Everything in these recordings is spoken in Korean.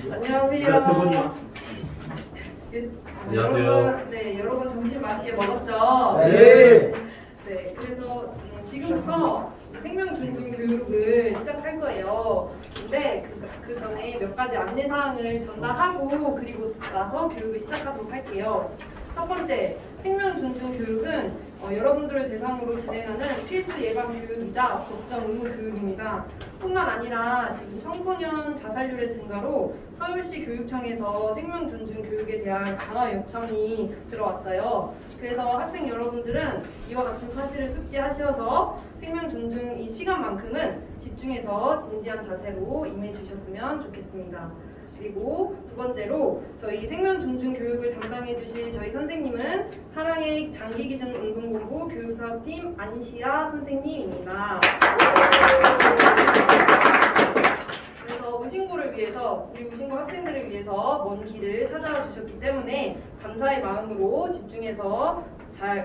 안녕하세요. 안녕하세요. 여러분 점심 맛있게 먹었죠? 네. 네, 그래서 지금부터 생명 존중 교육을 시작할 거예요. 근데 그 전에 몇 가지 안내 사항을 전달하고 그리고 나서 교육을 시작하도록 할게요. 첫 번째, 생명 존중 교육은 여러분들을 대상으로 진행하는 필수 예방 교육이자 법정 의무 교육입니다. 뿐만 아니라 지금 청소년 자살률의 증가로 서울시 교육청에서 생명 존중 교육에 대한 강화 요청이 들어왔어요. 그래서 학생 여러분들은 이와 같은 사실을 숙지하셔서 생명 존중 이 시간만큼은 집중해서 진지한 자세로 임해 주셨으면 좋겠습니다. 그리고 두 번째로 저희 생명 존중 교육을 담당해 주실 저희 선생님은 사랑의 장기기증 운동본부 교육사업팀 안시아 선생님입니다. 그래서 우신고를 위해서 우리 우신고 학생들을 위해서 먼 길을 찾아와 주셨기 때문에 감사의 마음으로 집중해서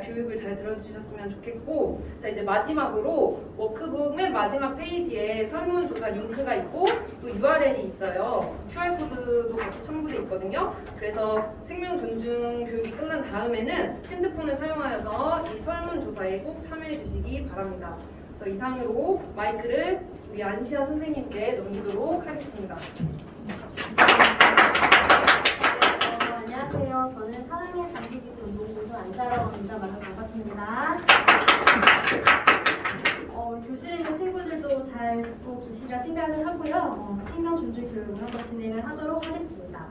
교육을 잘 들어주셨으면 좋겠고, 자 이제 마지막으로 워크북 맨 마지막 페이지에 설문조사 링크가 있고 또 URL이 있어요. QR코드도 같이 첨부되어 있거든요. 그래서 생명 존중 교육이 끝난 다음에는 핸드폰을 사용하여서 이 설문조사에 꼭 참여해 주시기 바랍니다. 그래서 이상으로 마이크를 우리 안시아 선생님께 넘기도록 하겠습니다. 안녕하세요. 저는 사랑의 장기기증 운동본부 안시아라고 합니다. 만나서 반갑습니다. 교실에 있는 친구들도 잘 듣고 계시리라 생각을 하고요. 생명 존중 교육을 한번 진행을 하도록 하겠습니다.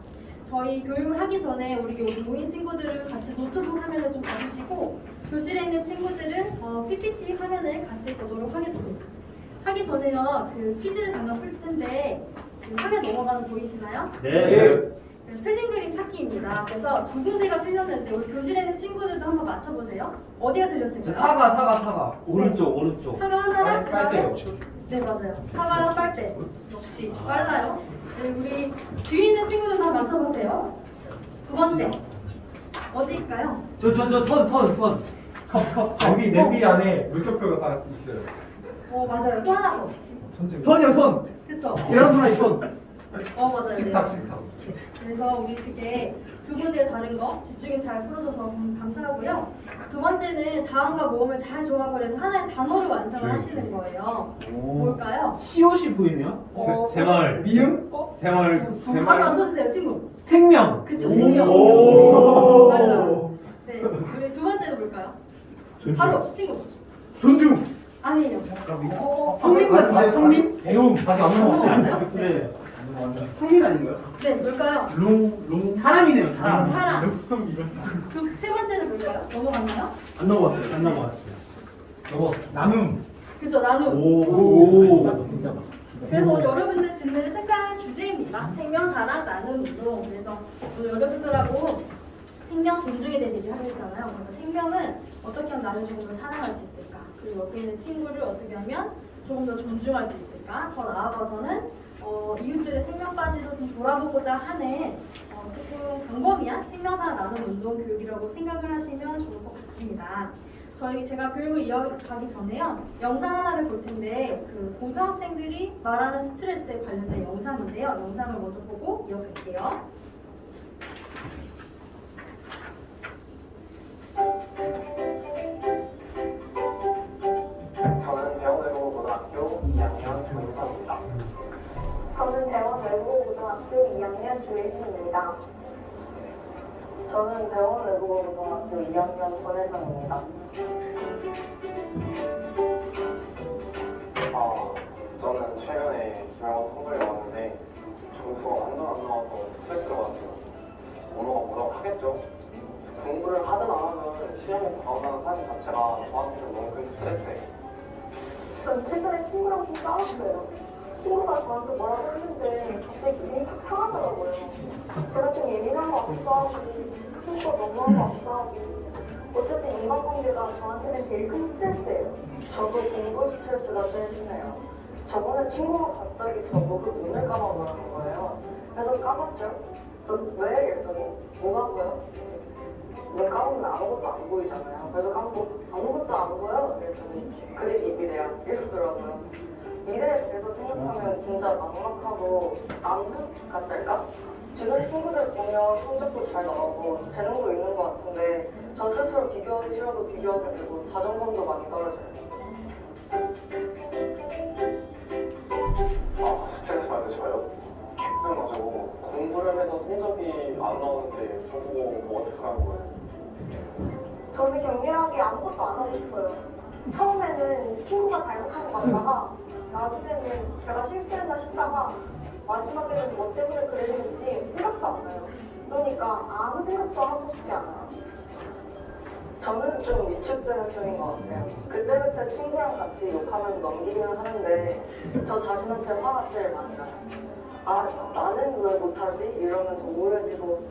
저희 교육을 하기 전에 우리 모인 친구들은 같이 노트북 화면을 좀 봐주시고, 교실에 있는 친구들은 PPT 화면을 같이 보도록 하겠습니다. 하기 전에요, 그 퀴즈를 잠깐 풀 텐데 그 화면 넘어가는 거 보이시나요? 네. 틀린 그림 찾기입니다. 그래서 두 군데가 틀렸는데 우리 교실에 있는 친구들도 한번 맞춰보세요. 어디가 틀렸을까요? 사과. 오른쪽. 사과 하나랑 빨대요. 네 맞아요. 사과랑 빨대. 역시 빨라요. 네, 우리 뒤에 있는 친구들도 한번 맞춰보세요. 두 번째 어디일까요? 선. 컵. 여기 냄비 안에 물결표가 다 있어요. 맞아요. 또 하나 더. 선이요, 선. 그쵸? 계란 프라이 선. 맞아요. 식탁. 그래서 우리 그게 두 군데 다른 거 집중이 잘 풀어줘서 감사하고요. 두 번째는 자음과 모음을 잘 조합을 해서 하나의 단어를 완성을 하시는 거예요. 뭘까요? 시옷이 보이네요. 새마을. 미음? 바로 맞춰주세요, 친구. 생명. 그쵸, 생명. 오. 빨라요. 네, 우리 두 번째는 뭘까요? 바로 친구. 존중. 아니에요. 성민 같은데, 성민? 배움. 아직 안 넘어갔나요? 네. 성민 아닌가요? 네, 뭘까요? 룽. 사람이네요, 사람. 사람. 그 세 번째는 뭘까요? 넘어갔나요? 안 넘어갔어요. 나눔. 그쵸, 나눔. 오. 진짜. 그래서 오늘 여러분들 듣는 특별한 주제입니다. 생명, 사랑, 나눔, 운동. 그래서 오늘 여러분들하고 생명 존중에 대해 얘기를 하고 있잖아요. 그래서 생명은 어떻게 하면 나를 조금 더 사랑할 수 있을까? 그리고 옆에 있는 친구를 어떻게 하면 조금 더 존중할 수 있을까? 더 나아가서는 이웃들의 생명까지도 좀 돌아보고자 하는 조금 광범위한 생명사랑 나눔 운동 교육이라고 생각을 하시면 좋을 것 같습니다. 제가 교육을 이어가기 전에요, 영상 하나를 볼 텐데 그 고등학생들이 말하는 스트레스에 관련된 영상인데요. 영상을 먼저 보고 이어갈게요. 저는 대원외국어고등학교 2학년 조인성입니다. 저는 대원외국어고등학교 2학년 조혜진입니다. 저는 대원외국어고등학교 2학년 권혜성입니다. 저는 최근에 기말고사 선발이 왔는데 점수가 완전 안 나와서 스트레스를 받았어요. 언어가 뭐라고 하겠죠? 공부를 하든 안 하든 시험에 나온다는 사실 자체가 저한테는 너무 큰 스트레스예요. 전 최근에 친구랑 좀 싸웠어요. 친구가 저한테 뭐라고 했는데 갑자기 기분이 팍 상하더라고요. 제가 좀 예민한 것 같기도 하고 친구가 너무한 것 같기도 하고, 어쨌든 인간관계가 저한테는 제일 큰 스트레스예요. 저도 공부 스트레스가 제일 심해요. 저번에 친구가 갑자기 저보고 눈을 감아보라는 거예요. 그래서 감았죠. 그래서 왜? 이랬더니 뭐가 보여? 눈 감으면 아무것도 안 보이잖아요. 그래서 감고 아무것도 안 보여? 이랬더니 그래 입이래요. 이러더라고요. 미래에 대해서 생각하면 진짜 막막하고 남극 같달까? 주변 친구들 보면 성적도 잘 나오고 재능도 있는 것 같은데 저 스스로 비교하기 싫어도 비교하게 되고 자존감도 많이 떨어져요. 아, 스트레스 받으셔요? 걱정하죠. 공부를 해서 성적이 안 나오는데 저보고 뭐 어떡하는 거예요? 저는 격렬하게 아무것도 안 하고 싶어요. 처음에는 친구가 잘못한 거 같다가 나중에는 제가 실수했나 싶다가 마지막에는 뭐 때문에 그랬는지 생각도 안 나요. 그러니까 아무 생각도 하고 싶지 않아요. 저는 좀 위축되는 편인 것 같아요. 그때그때 친구랑 같이 욕하면서 넘기기는 하는데 저 자신한테 화가 제일 많이 나요. 아, 나는 왜 못하지? 이러면서 우울해지고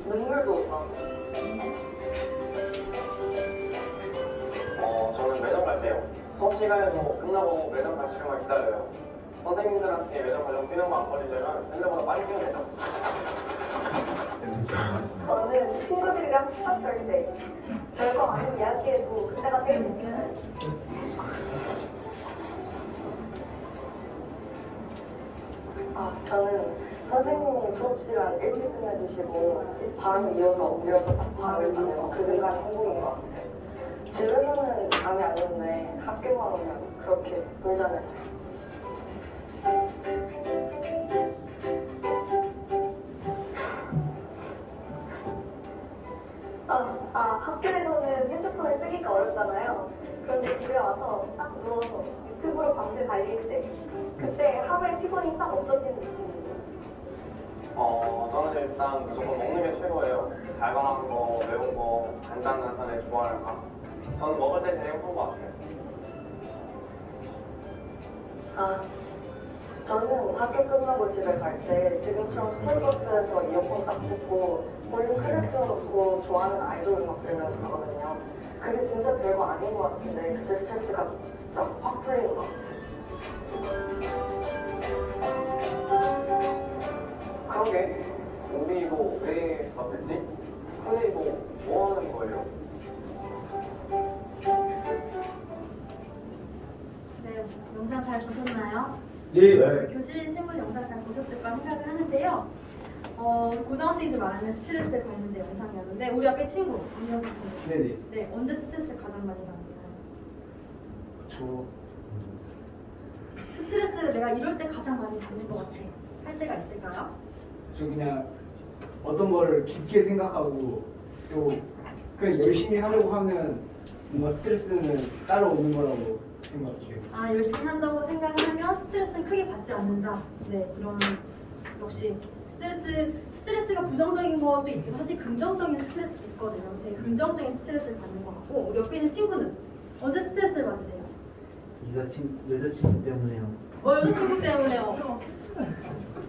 눈물도 나고. 저는 매점 갈 때요. 수업 시간에도 끝나고 매점 갈 시간만 기다려요. 선생님들한테 매점 가려고 뛰는 거 안 걸리려면 쌤들보다 빨리 뛰면 되죠. 저는 친구들이랑 수다 떨 때 별거 아닌 이야기해도 그때가 제일 재밌어요. 아, 저는 선생님이 수업 시간 일찍 끝내주시고 바로 이어서 딱 방을 가면 그 순간이 행복인 것 같아요. 집에서는 잠이 안 오는데 학교만 오면 그렇게 놀잖아요. 학교에서는 핸드폰을 쓰기가 어렵잖아요. 그런데 집에 와서 딱 누워서 유튜브로 밤새 달릴 때 그때 하루의 피곤이 싹 없어지는 느낌이에요. 저는 일단 무조건 먹는 게 최고예요. 달달한 거, 매운 거, 간장간산을 좋아할까? 저는 먹을 때 제일 행복한 것 같아요. 저는 학교 끝나고 집에 갈 때 지금처럼 스쿨버스에서 이어폰 딱 듣고 볼륨 크게 틀어놓고 좋아하는 아이돌 음악 들으면서 가거든요. 그게 진짜 별거 아닌 것 같은데 그때 스트레스가 진짜 확 풀리는 것 같아요. 그러게, 우리 이거 왜 수업했지? 근데 이거 뭐 하는 거예요? 네, 영상 잘 보셨나요? 예. 교실 생물 영상 잘 보셨을 거라 생각을 하는데요. 고등학생들 말하는 스트레스에 관련된 영상이었는데 우리 앞에 친구, 안녕수 친구. 네네. 네, 언제 스트레스 가장 많이 받나요? 저 스트레스를 내가 이럴 때 가장 많이 받는 것 같아. 할 때가 있을까요? 그냥 어떤 거를 깊게 생각하고 또 그냥 열심히 하려고 하면 뭔가 스트레스는 따라오는 거라고 생각해요. 아, 열심히 한다고 생각을 하면 스트레스는 크게 받지 않는다. 네, 그런 역시 스트레스가 부정적인 것도 있지만 사실 긍정적인 스트레스도 있거든요. 그래서 긍정적인 스트레스를 받는 것 같고 우리 옆에 있는 친구는 언제 스트레스를 받으세요? 여자친구 때문에요. 여자친구 때문에요.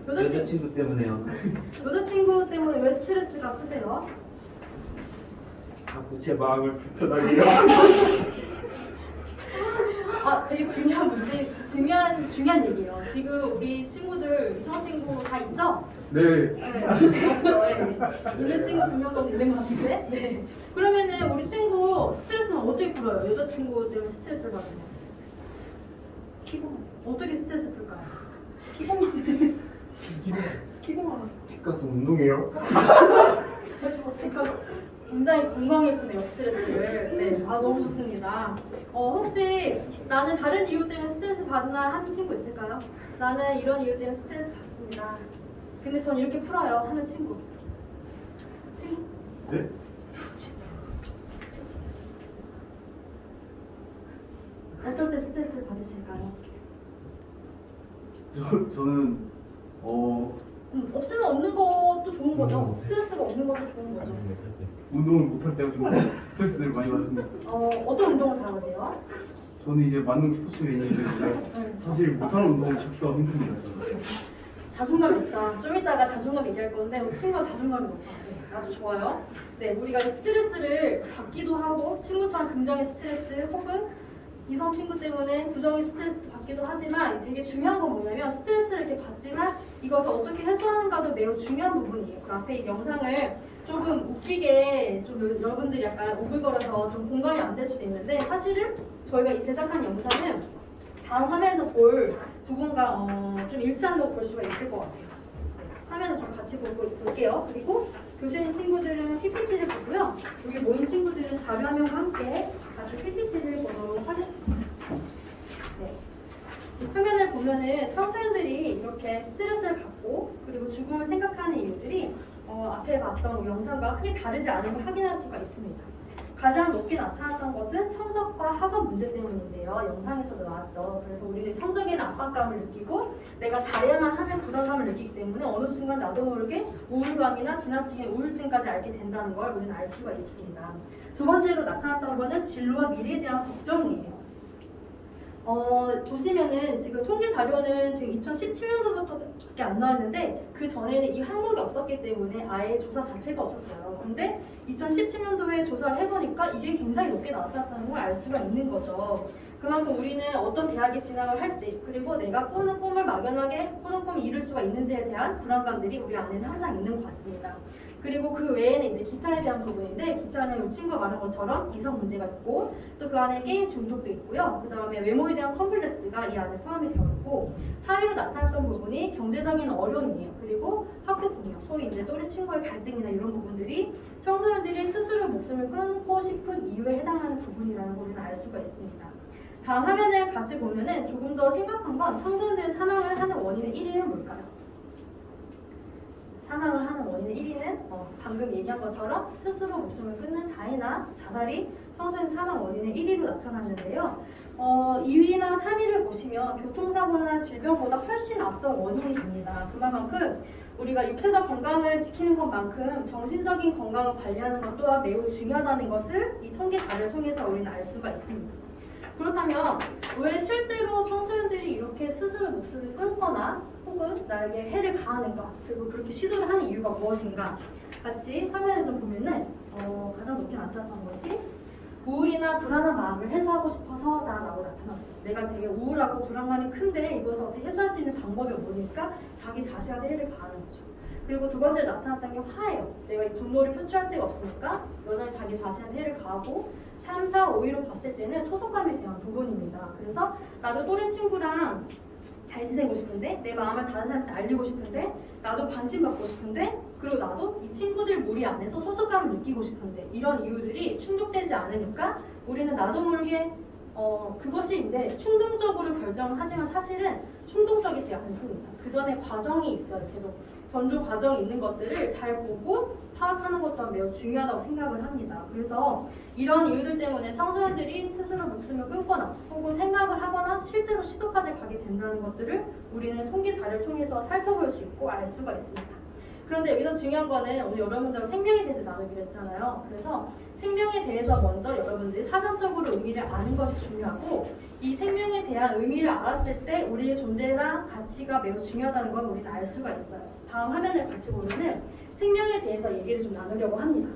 여자친구 때문에요. 여자친구 때문에 왜 스트레스가 크세요? 자꾸 제 마음을 불편하게 아, 되게 중요한 문제, 중요한 얘기예요. 지금 우리 친구들 이성 친구 다 있죠? 네. 네, 없죠. 네. 있는 친구 2명 정도 있는 것 같은데. 네. 그러면은 우리 친구 스트레스는 어떻게 풀어요? 여자친구 때문에 스트레스를 받으면 기본 어떻게 스트레스 풀까요? 기본만. 집 가서 운동해요. 그렇죠. 지금 굉장히 건강해 푸네요 스트레스를. 네, 아 너무 좋습니다. 혹시 나는 다른 이유 때문에 스트레스 받나 하는 친구 있을까요? 나는 이런 이유 때문에 스트레스 받습니다. 근데 전 이렇게 풀어요 하는 친구. 친구? 네? 어떨 때 스트레스를 받으실까요? 저는 없으면 없는 것도 좋은 거죠. 스트레스가 없는 것도 좋은 거죠. 운동을 못할 때가 좀 스트레스를 많이 받습니다. 어떤 운동을 잘하세요? 저는 이제 만능 스포츠 매니저인데 사실 못하는 운동을 찾기가 힘듭니다. 자존감 있다. 좀 이따가 자존감 얘기할 건데 우리 친구가 자존감이 높아. 네, 아주 좋아요. 네, 우리가 스트레스를 받기도 하고 친구처럼 긍정의 스트레스 혹은 이성 친구 때문에 부정의 스트레스 받기도 하지만 되게 중요한 건 뭐냐면 스트레스를 이렇게 받지만 이것을 어떻게 해소하는가도 매우 중요한 부분이에요. 그 앞에 이 영상을 조금 웃기게 좀 여러분들이 약간 오글거려서 좀 공감이 안 될 수도 있는데 사실은 저희가 이 제작한 영상은 다음 화면에서 볼 부분과 좀 일치한다고 볼 수가 있을 것 같아요. 네, 화면을 좀 같이 볼게요. 그리고 교실인 친구들은 PPT를 보고요. 여기 모인 친구들은 자료 화면과 함께 같이 PPT를 보도록 하겠습니다. 네. 이 화면을 보면은 청소년들이 이렇게 스트레스를 받고 그리고 죽음을 생각하는 이유들이 앞에 봤던 영상과 크게 다르지 않은 걸 확인할 수가 있습니다. 가장 높게 나타났던 것은 성적과 학업 문제 때문인데요. 영상에서도 나왔죠. 그래서 우리는 성적에는 압박감을 느끼고 내가 잘해야만 하는 부담감을 느끼기 때문에 어느 순간 나도 모르게 우울감이나 지나치게 우울증까지 앓게 된다는 걸 우리는 알 수가 있습니다. 두 번째로 나타났던 것은 진로와 미래에 대한 걱정이에요. 보시면은 지금 통계 자료는 지금 2017년도부터밖에 안 나왔는데 그 전에는 이 항목이 없었기 때문에 아예 조사 자체가 없었어요. 근데 2017년도에 조사를 해보니까 이게 굉장히 높게 나타났다는 걸 알 수가 있는 거죠. 그만큼 우리는 어떤 대학에 진학을 할지 그리고 내가 꾸는 꿈을 막연하게 꾸는 꿈을 이룰 수가 있는지에 대한 불안감들이 우리 안에는 항상 있는 것 같습니다. 그리고 그 외에는 이제 기타에 대한 부분인데 기타는 이 친구가 말한 것처럼 이성 문제가 있고 또 그 안에 게임 중독도 있고요. 그 다음에 외모에 대한 컴플렉스가 이 안에 포함이 되어 있고 사회로 나타났던 부분이 경제적인 어려움이에요. 그리고 학교 폭력, 소위 이제 또래 친구의 갈등이나 이런 부분들이 청소년들이 스스로 목숨을 끊고 싶은 이유에 해당하는 부분이라는 걸 우리는 알 수가 있습니다. 다음 화면을 같이 보면은 조금 더 심각한 건 청소년들의 사망을 하는 원인의 1위는 뭘까요? 사망을 하는 원인의 1위는 방금 얘기한 것처럼 스스로 목숨을 끊는 자해나 자살이 청소년 사망 원인의 1위로 나타났는데요. 2위나 3위를 보시면 교통사고나 질병보다 훨씬 앞선 원인이 됩니다. 그만큼 우리가 육체적 건강을 지키는 것만큼 정신적인 건강을 관리하는 것 또한 매우 중요하다는 것을 이 통계 자료를 통해서 우리는 알 수가 있습니다. 그렇다면 왜 실제로 청소년들이 이렇게 스스로 목숨을 끊거나 혹은 나에게 해를 가하는가 그리고 그렇게 시도를 하는 이유가 무엇인가 같이 화면을 좀 보면은 가장 높게 나타났던 것이 우울이나 불안한 마음을 해소하고 싶어서다라고 나타났어요. 내가 되게 우울하고 불안감이 큰데 이것을 어떻게 해소할 수 있는 방법이 모르니까 자기 자신한테 해를 가하는 거죠. 그리고 두 번째로 나타났던 게 화예요. 내가 이 분노를 표출할 데가 없으니까 여전히 자기 자신한테 해를 가하고 3, 4, 5위로 봤을 때는 소속감에 대한 부분입니다. 그래서 나도 또래 친구랑 잘 지내고 싶은데 내 마음을 다른 사람한테 알리고 싶은데 나도 관심 받고 싶은데 그리고 나도 이 친구들 무리 안에서 소속감을 느끼고 싶은데 이런 이유들이 충족되지 않으니까 우리는 나도 모르게 그것이 이제 충동적으로 결정하지만 사실은 충동적이지 않습니다. 그 전에 과정이 있어요. 계속 전조 과정이 있는 것들을 잘 보고 파악하는 것 또한 매우 중요하다고 생각을 합니다. 그래서 이런 이유들 때문에 청소년들이 스스로 목숨을 끊거나 혹은 생각을 하거나 실제로 시도까지 가게 된다는 것들을 우리는 통계 자료를 통해서 살펴볼 수 있고 알 수가 있습니다. 그런데 여기서 중요한 거는 오늘 여러분들과 생명에 대해서 나누기로 했잖아요. 그래서 생명에 대해서 먼저 여러분들이 사전적으로 의미를 아는 것이 중요하고 이 생명에 대한 의미를 알았을 때 우리의 존재랑 가치가 매우 중요하다는 걸 우리는 알 수가 있어요. 다음 화면을 같이 보면은 생명에 대해서 얘기를 좀 나누려고 합니다.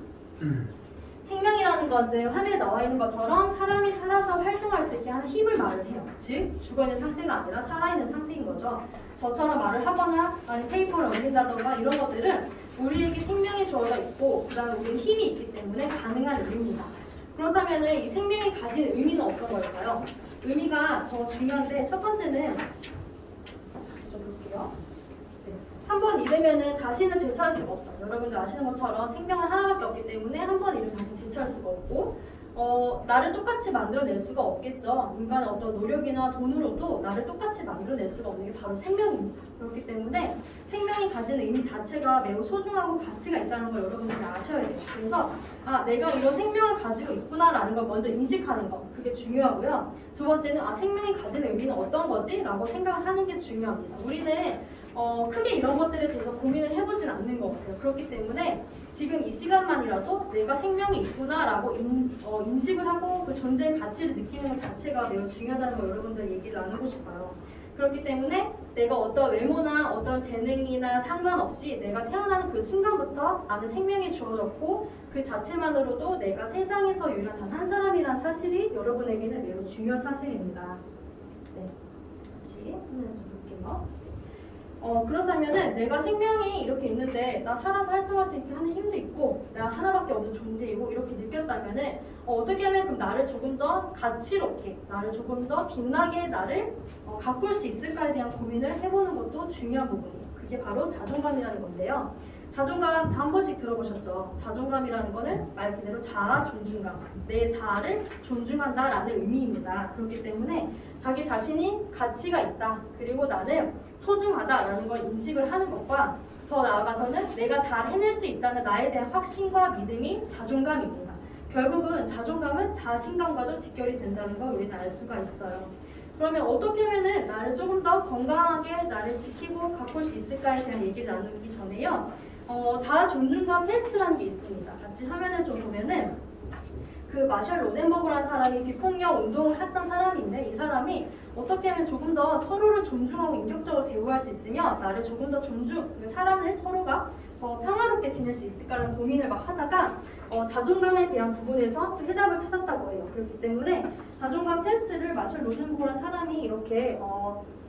생명이라는 것은 화면에 나와 있는 것처럼 사람이 살아서 활동할 수 있게 하는 힘을 말을 해요. 즉 죽어있는 상태가 아니라 살아있는 상태인 거죠. 저처럼 말을 하거나 아니면 페이퍼를 올린다던가 이런 것들은 우리에게 생명이 주어져 있고 그 다음에 우리는 힘이 있기 때문에 가능한 의미입니다. 그렇다면 이 생명이 가진 의미는 어떤 걸까요? 의미가 더 중요한데 첫 번째는 좀 볼게요. 한 번 잃으면은 다시는 되찾을 수가 없죠. 여러분들 아시는 것처럼 생명은 하나밖에 없기 때문에 한 번 잃으면 다시 되찾을 수가 없고 나를 똑같이 만들어낼 수가 없겠죠. 인간의 어떤 노력이나 돈으로도 나를 똑같이 만들어낼 수가 없는 게 바로 생명입니다. 그렇기 때문에 생명이 가진 의미 자체가 매우 소중하고 가치가 있다는 걸 여러분들이 아셔야 돼요. 그래서 내가 이런 생명을 가지고 있구나라는 걸 먼저 인식하는 거 그게 중요하고요. 두 번째는 생명이 가진 의미는 어떤 거지? 라고 생각을 하는 게 중요합니다. 우리는 크게 이런 것들에 대해서 고민을 해보진 않는 것 같아요. 그렇기 때문에 지금 이 시간만이라도 내가 생명이 있구나라고 인식을 하고 그 존재의 가치를 느끼는 것 자체가 매우 중요하다는 걸 여러분들 얘기를 나누고 싶어요. 그렇기 때문에 내가 어떤 외모나 어떤 재능이나 상관없이 내가 태어나는 그 순간부터 나는 생명이 주어졌고 그 자체만으로도 내가 세상에서 유일한 단 한 사람이라는 사실이 여러분에게는 매우 중요한 사실입니다. 네, 다시 화면을 좀 볼게요. 그렇다면은 내가 생명이 이렇게 있는데 나 살아서 활동할 수 있게 하는 힘도 있고 내가 하나밖에 없는 존재이고 이렇게 느꼈다면은 어떻게 하면 그럼 나를 조금 더 가치롭게 나를 조금 더 빛나게 나를 가꿀 수 있을까에 대한 고민을 해보는 것도 중요한 부분이에요. 그게 바로 자존감이라는 건데요. 자존감 다 한 번씩 들어보셨죠? 자존감이라는 거는 말 그대로 자아 존중감, 내 자아를 존중한다라는 의미입니다. 그렇기 때문에 자기 자신이 가치가 있다, 그리고 나는 소중하다라는 걸 인식을 하는 것과 더 나아가서는 내가 잘 해낼 수 있다는 나에 대한 확신과 믿음이 자존감입니다. 결국은 자존감은 자신감과도 직결이 된다는 걸 우리는 알 수가 있어요. 그러면 어떻게 하면은 나를 조금 더 건강하게 나를 지키고 가꿀 수 있을까에 대한 얘기를 나누기 전에요. 자아 존중감 테스트라는 게 있습니다. 같이 화면을 좀 보면은 그 마셜 로젠버그라는 사람이 비폭력 운동을 했던 사람인데 이 사람이 어떻게 하면 조금 더 서로를 존중하고 인격적으로 대우할 수 있으며 나를 조금 더 사람을 서로가 평화롭게 지낼 수 있을까라는 고민을 막 하다가 자존감에 대한 부분에서 또 해답을 찾았다고 해요. 그렇기 때문에 자존감 테스트를 마셜 로젠버그라는 사람이 이렇게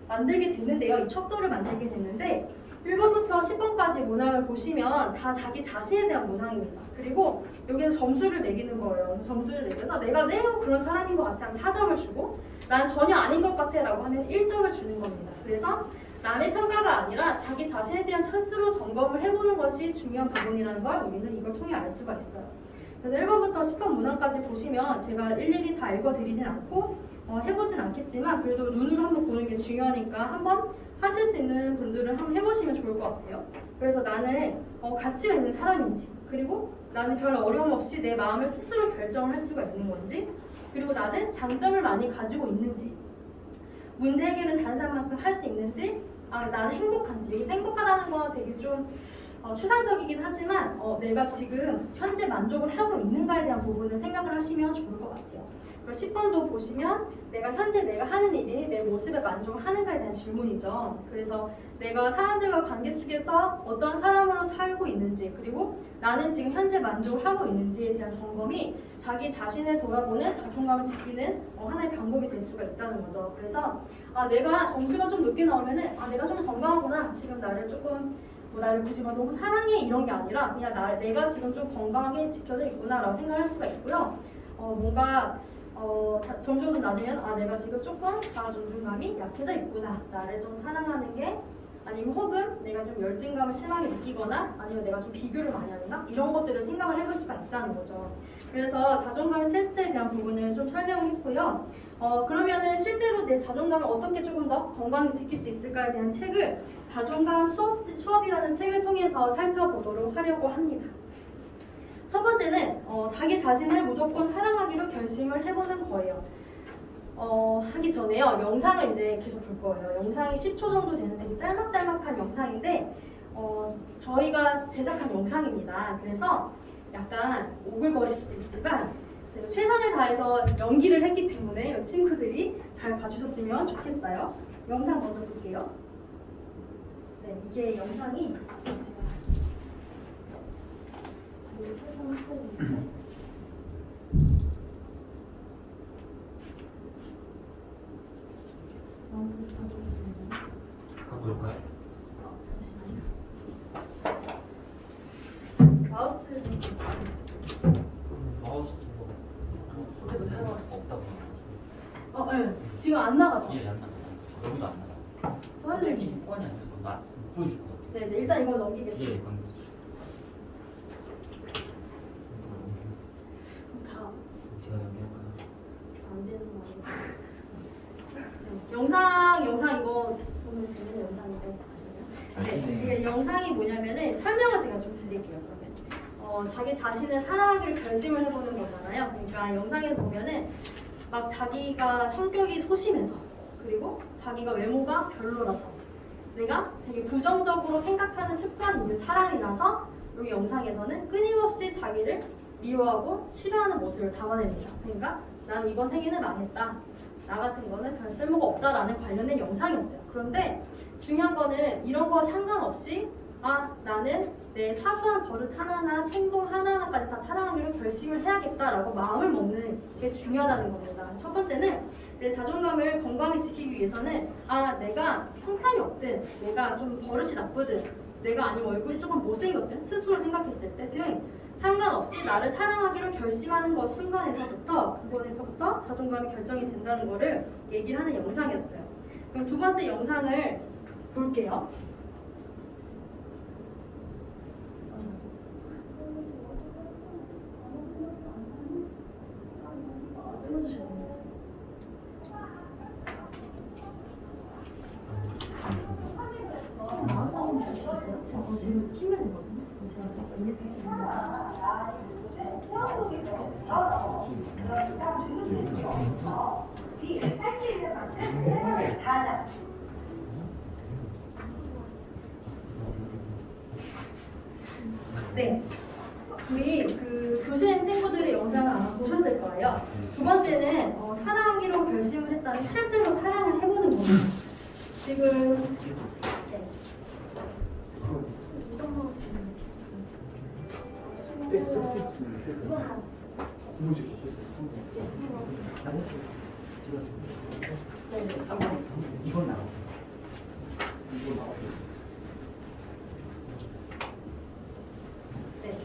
만들게 됐는데요. 이 척도를 만들게 됐는데 1번부터 10번까지 문항을 보시면 다 자기 자신에 대한 문항입니다. 그리고 여기서 점수를 매기는 거예요. 점수를 매겨서 내가 매우 그런 사람인 것 같아 하면 4점을 주고 난 전혀 아닌 것 같아 라고 하면 1점을 주는 겁니다. 그래서 남의 평가가 아니라 자기 자신에 대한 스스로 점검을 해보는 것이 중요한 부분이라는 걸 우리는 이걸 통해 알 수가 있어요. 그래서 1번부터 10번 문항까지 보시면 제가 일일이 다 읽어드리진 않고 해보진 않겠지만 그래도 눈으로 한번 보는 게 중요하니까 한번 하실 수 있는 분들은 한번 해보시면 좋을 것 같아요. 그래서 나는 가치가 있는 사람인지, 그리고 나는 별 어려움 없이 내 마음을 스스로 결정을 할 수가 있는 건지, 그리고 나는 장점을 많이 가지고 있는지, 문제 해결은 다른 사람만큼 할 수 있는지, 나는 행복한지. 여기서 행복하다는 건 되게 좀 추상적이긴 하지만 내가 지금 현재 만족을 하고 있는가에 대한 부분을 생각을 하시면 좋을 것 같아요. 10번도 보시면 내가 현재 내가 하는 일이 내 모습에 만족을 하는가에 대한 질문이죠. 그래서 내가 사람들과 관계 속에서 어떤 사람으로 살고 있는지, 그리고 나는 지금 현재 만족을 하고 있는지에 대한 점검이 자기 자신을 돌아보는 자존감을 지키는 하나의 방법이 될 수가 있다는 거죠. 그래서 내가 점수가 좀 높게 나오면은 내가 좀 건강하구나, 지금 나를 조금 나를 굳이 막 너무 사랑해 이런 게 아니라 그냥 내가 지금 좀 건강하게 지켜져 있구나라고 생각할 수가 있고요. 뭔가 점수가 좀 낮으면 내가 지금 조금 자아 존중감이 약해져 있구나, 나를 좀 사랑하는 게, 아니면 혹은 내가 좀 열등감을 심하게 느끼거나 아니면 내가 좀 비교를 많이 하는가, 이런 것들을 생각을 해볼 수가 있다는 거죠. 그래서 자존감 테스트에 대한 부분을 좀 설명을 했고요. 그러면은 실제로 내 자존감을 어떻게 조금 더 건강히 지킬 수 있을까에 대한 책을 자존감 수업이라는 책을 통해서 살펴보도록 하려고 합니다. 첫 번째는 자기 자신을 무조건 사랑하기로 결심을 해보는 거예요. 하기 전에요, 영상을 이제 계속 볼 거예요. 영상이 10초 정도 되는 되게 짤막짤막한 영상인데 저희가 제작한 영상입니다. 그래서 약간 오글거릴 수도 있지만 제가 최선을 다해서 연기를 했기 때문에 친구들이 잘 봐주셨으면 좋겠어요. 영상 먼저 볼게요. 네, 이게 영상이 갖고 올까요? 잠시만요. 마우스 마우스 없다고. 네. 지금 안 나가죠? 예, 안 나가. 여기도 안 나가. 선생님. 폰이 안 돼서 나 보여줄 것 같아. 네, 일단 이거 넘기겠습니다. 예, 그럼 다 제가 연기할까요? 안 되는 거 아니에요? 영상 이거 보면 재밌는 영상인데 아시나요? 네, 이게 영상이 뭐냐면은 설명을 제가 좀 드릴게요. 그러면 자기 자신을 사랑하기를 결심을 해보는 거잖아요. 그러니까 영상에서 보면은 막 자기가 성격이 소심해서, 그리고 자기가 외모가 별로라서, 내가 되게 부정적으로 생각하는 습관이 있는 사람이라서 여기 영상에서는 끊임없이 자기를 미워하고 싫어하는 모습을 담아냅니다. 그러니까 나는 이번 생에는 망했다, 나 같은 거는 별 쓸모가 없다라는 관련된 영상이었어요. 그런데 중요한 거는 이런 거 상관없이 나는 내 사소한 버릇 하나하나, 행동 하나하나까지 다 사랑하기로 결심을 해야겠다라고 마음을 먹는 게 중요하다는 겁니다. 첫 번째는 내 자존감을 건강히 지키기 위해서는 내가 형편이 없든 내가 좀 버릇이 나쁘든 내가 아니면 얼굴이 조금 못생겼든 스스로 생각했을 때 등 상관없이 나를 사랑하기로 결심하는 것 순간에서부터 그거에서부터 자존감이 결정이 된다는 거를 얘기를 하는 영상이었어요. 그럼 두 번째 영상을 볼게요. 틀어주셔야 됩니다. 지금 키면 되거든요. 제가 MSG 네, 우리 그 교신 친구들의 영상을 아마 보셨을 거예요. 두 번째는 사랑하기로 결심을 했다면 실제로 사랑을 해보는 겁니다. 지금 네. 이건 나왔어. 네.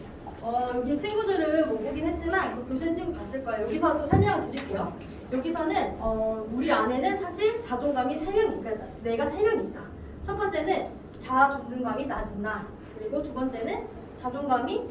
여기 친구들은 못 보긴 했지만 그 교신 친구 봤을 거예요. 여기서 또 설명을 드릴게요. 여기서는 우리 안에는 사실 자존감이 그러니까 내가 세 명 있다. 첫 번째는 자아 존중감이 낮은 나. 그리고 두 번째는 자존감이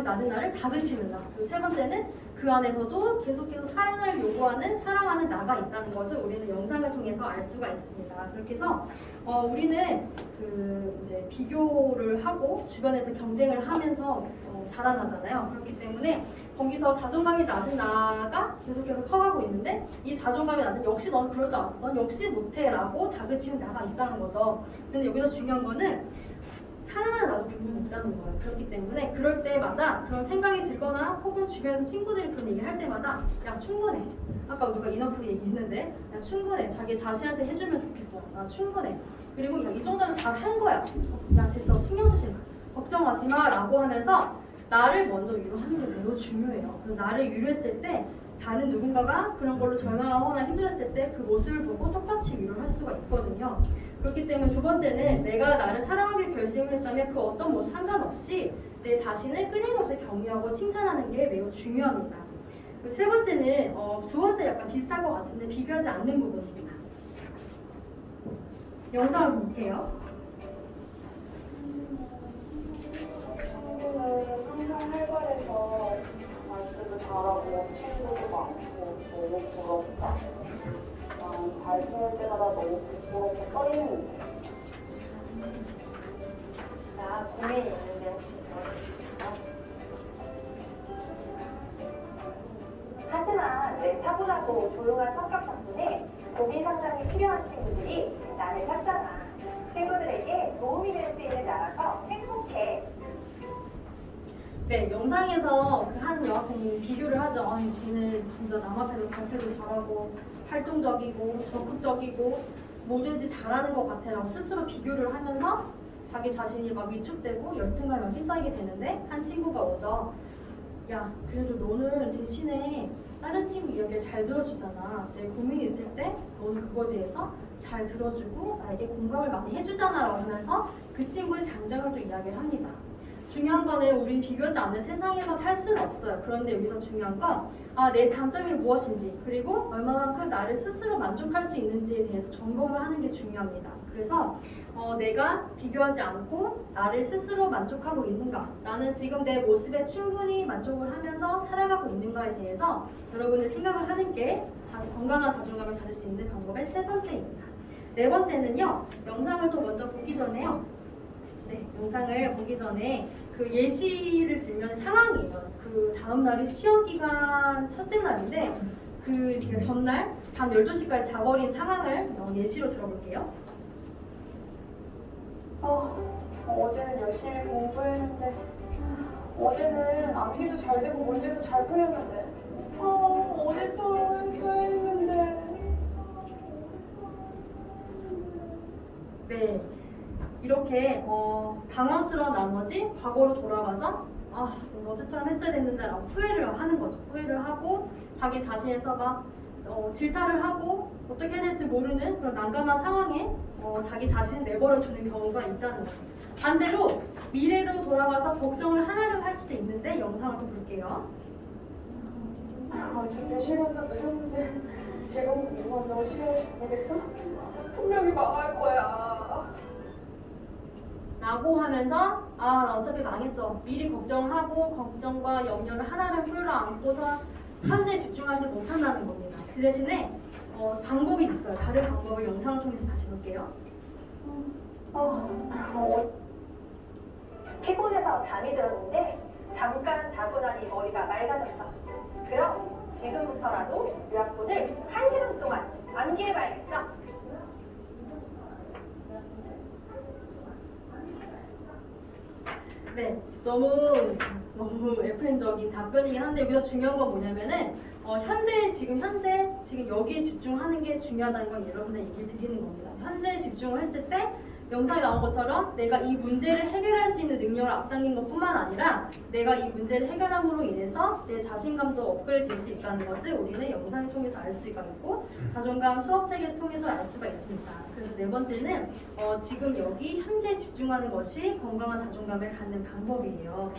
낮은 나를 다그치는 나. 그리고 세 번째는 그 안에서도 계속해서 사랑을 요구하는 사랑하는 나가 있다는 것을 우리는 영상을 통해서 알 수가 있습니다. 그렇게 해서 우리는 그 이제 비교를 하고 주변에서 경쟁을 하면서 자라나잖아요. 그렇기 때문에 거기서 자존감이 낮은 나가 계속해서 커가고 있는데 이 자존감이 낮은 역시 넌 그럴 줄 알았어. 넌 역시 못해라고 다그치는 나가 있다는 거죠. 근데 여기서 중요한 거는 사랑하는 나도 분명히 있다는 거예요. 그렇기 때문에 그럴 때마다 그런 생각이 들거나 혹은 주변에서 친구들이 그런 얘기를 할 때마다 야 충분해. 아까 우리가 이너프리 얘기했는데 야 충분해. 자기 자신한테 해주면 좋겠어. 나 충분해. 그리고 야, 이 정도면 잘한 거야. 야 됐어. 신경 쓰지 마. 걱정하지 마 라고 하면서 나를 먼저 위로하는 게 매우 중요해요. 그리고 나를 위로했을 때 다른 누군가가 그런 걸로 절망하거나 힘들었을 때 그 모습을 보고 똑같이 위로를 할 수가 있거든요. 그렇기 때문에 두 번째는 내가 나를 사랑하기를 결심을 했다면 그 어떤 뭐 상관없이 내 자신을 끊임없이 격려하고 칭찬하는 게 매우 중요합니다. 그리고 세 번째는 두 번째 약간 비슷한 것 같은데 비교하지 않는 부분입니다. 영상을 볼게요. 친구는 항상 활발해서 말투도 잘하고 친구도 많고 너무 부럽다. 난 발표할 때마다 너무 부끄럽고 떨리는데. 나 고민이 있는데 혹시 들어줄 수 있어? 하지만 내 차분하고 조용한 성격 덕분에 고민 상담이 필요한 친구들이 나를 찾잖아. 친구들에게 도움이 될 수 있는 나라서 행복해. 네, 영상에서 그 한 여학생이 비교를 하죠. 아니, 쟤는 진짜 남 앞에서 발표도 잘하고 활동적이고 적극적이고 뭐든지 잘하는 것 같아라고 스스로 비교를 하면서 자기 자신이 막 위축되고 열등감에 막 휩싸이게 되는데 한 친구가 오죠. 야, 그래도 너는 대신에 다른 친구 이야기를 잘 들어주잖아. 내 고민이 있을 때 너는 그거에 대해서 잘 들어주고 나에게 공감을 많이 해주잖아 라고 하면서 그 친구의 장점을 또 이야기를 합니다. 중요한 거는 우린 비교하지 않는 세상에서 살 수는 없어요. 그런데 여기서 중요한 건 내 장점이 무엇인지 그리고 얼마만큼 나를 스스로 만족할 수 있는지에 대해서 점검을 하는 게 중요합니다. 그래서 내가 비교하지 않고 나를 스스로 만족하고 있는가, 나는 지금 내 모습에 충분히 만족을 하면서 살아가고 있는가에 대해서 여러분이 생각을 하는 게 건강한 자존감을 가질 수 있는 방법의 세 번째입니다. 네 번째는요, 영상을 또 먼저 보기 전에요. 네, 영상을 보기 전에 그 예시를 들면 상황이에요. 그 다음 날이 시험 기간 첫째 날인데 그 전날 밤 12시까지 자버린 상황을 예시로 들어볼게요. 어제는 열심히 공부했는데 어제는 암기도 잘 되고 문제도 잘 풀렸는데 어제처럼 했었는데. 네, 이렇게 당황스러운 나머지 과거로 돌아가서 어제처럼 했어야 됐는데 라고 후회를 하는 거죠. 후회를 하고 자기 자신에서 막 질타를 하고 어떻게 해야 될지 모르는 그런 난감한 상황에 자기 자신을 내버려 두는 경우가 있다는 거죠. 반대로 미래로 돌아가서 걱정을 하나를 할 수도 있는데 영상을 좀 볼게요. 어차피 시간도 늦었는데 지금 누가 너 시간을 보겠어? 분명히 망할 거야. 라고 하면서 나 어차피 망했어. 미리 걱정하고 걱정과 염려를 하나를 끌어안고서 현재에 집중하지 못한다는 겁니다. 그 대신에 방법이 있어요. 다른 방법을 영상을 통해서 다시 볼게요. 피곤해서 잠이 들었는데 잠깐 자고 나니 머리가 맑아졌어. 그럼 지금부터라도 요약본을 1시간 동안 암기해봐야겠어. 네, 너무 FM적인 답변이긴 한데 여기서 중요한 건 뭐냐면은 지금 여기에 집중하는 게 중요하다는 건 여러분들 얘기를 드리는 겁니다. 현재에 집중을 했을 때 영상에 나온 것처럼 내가 이 문제를 해결할 수 있는 능력을 앞당긴 것뿐만 아니라 내가 이 문제를 해결함으로 인해서 내 자신감도 업그레이드 될 수 있다는 것을 우리는 영상을 통해서 알 수가 있고 자존감 수업 체계를 통해서 알 수가 있습니다. 그래서 네 번째는 지금 여기 현재에 집중하는 것이 건강한 자존감을 갖는 방법이에요.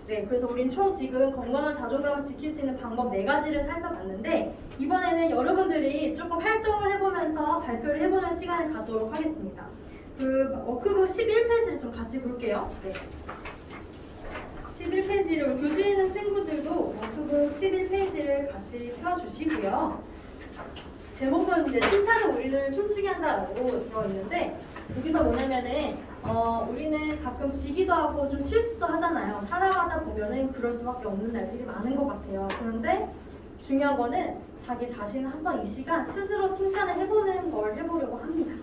네, 그래서 우린 총 지금 건강한 자존감을 지킬 수 있는 방법 4가지를 살펴봤는데 이번에는 여러분들이 조금 활동을 해보면서 발표를 해보는 시간을 갖도록 하겠습니다. 그 워크북 11페이지를 좀 같이 볼게요. 네. 11페이지를 교실에 있는 친구들도 워크북 11페이지를 같이 펴주시고요. 제목은 이제 칭찬은 우리를 춤추게 한다라고 되어 있는데 여기서 뭐냐면은 우리는 가끔 지기도 하고 좀 실수도 하잖아요. 살아가다 보면은 그럴 수밖에 없는 날들이 많은 것 같아요. 그런데 중요한 거는 자기 자신을 한번 이 시간 스스로 칭찬을 해보는 걸 해보려고 합니다.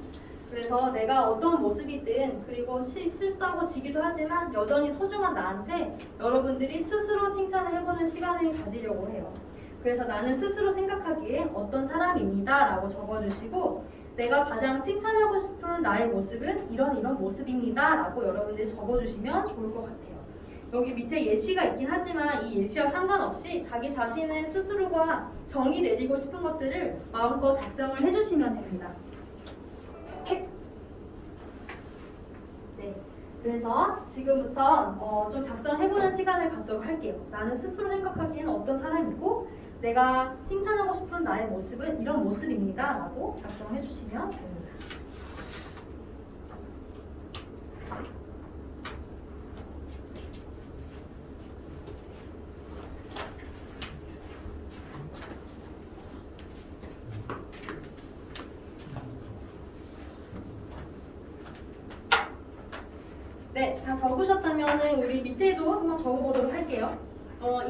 그래서 내가 어떤 모습이든 그리고 실수하고 지기도 하지만 여전히 소중한 나한테 여러분들이 스스로 칭찬을 해보는 시간을 가지려고 해요. 그래서 나는 스스로 생각하기에 어떤 사람입니다 라고 적어주시고 내가 가장 칭찬하고 싶은 나의 모습은 이런 모습입니다 라고 여러분들이 적어주시면 좋을 것 같아요. 여기 밑에 예시가 있긴 하지만 이 예시와 상관없이 자기 자신의 스스로가 정의 내리고 싶은 것들을 마음껏 작성을 해주시면 됩니다. 네, 그래서 지금부터 좀 작성해보는 시간을 갖도록 할게요. 나는 스스로 생각하기에는 어떤 사람이고 내가 칭찬하고 싶은 나의 모습은 이런 모습입니다 라고 작성해주시면 됩니다. 네, 다 적으셨다면 우리 밑에도 한번 적어보도록 할게요.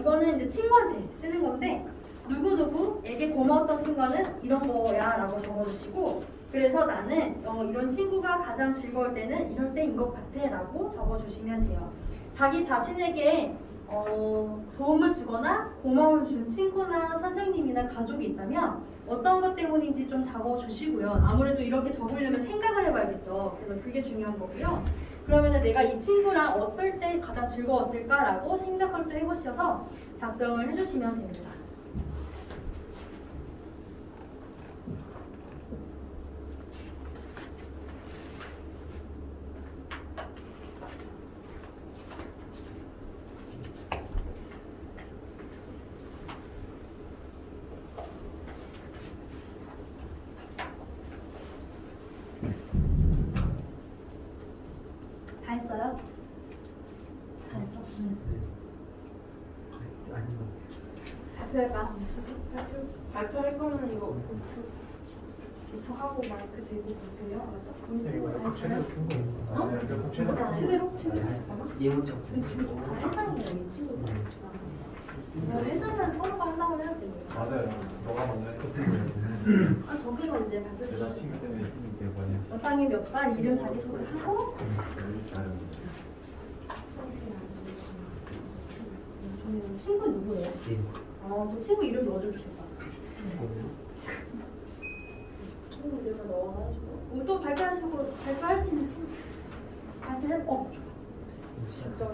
이거는 이제 친구한테 쓰는 건데 누구누구에게 고마웠던 순간은 이런 거야 라고 적어주시고 그래서 나는 이런 친구가 가장 즐거울 때는 이럴 때인 것 같아 라고 적어주시면 돼요. 자기 자신에게 도움을 주거나 고마움을 준 친구나 선생님이나 가족이 있다면 어떤 것 때문인지 좀 적어주시고요. 아무래도 이렇게 적으려면 생각을 해봐야겠죠. 그래서 그게 중요한 거고요. 그러면 내가 이 친구랑 어떨 때 가장 즐거웠을까라고 생각을 또 해보셔서 작성을 해주시면 됩니다. 다 했어요? 다 했어? 발표할까? 발표할 거면 이거 하고 마이크 대고 발표요? 맞아? 치대로? 치대로 했어? 예문적 다 해상이에요, 이 친구들. 회사는 서로가 한다고 해야지. 맞아요. 너가 먼저 저기는 이제 발표 주시죠. 여자친구 때문에 힘이 되거든요. 여당이 몇 반 이름 자기소개하고 친구 누구예요? 그 친구 이름 넣어주면 좋겠다. 친구 이름을 넣어서 해주고 또 발표하시고 발표할 수 있는 친구 발표해 진짜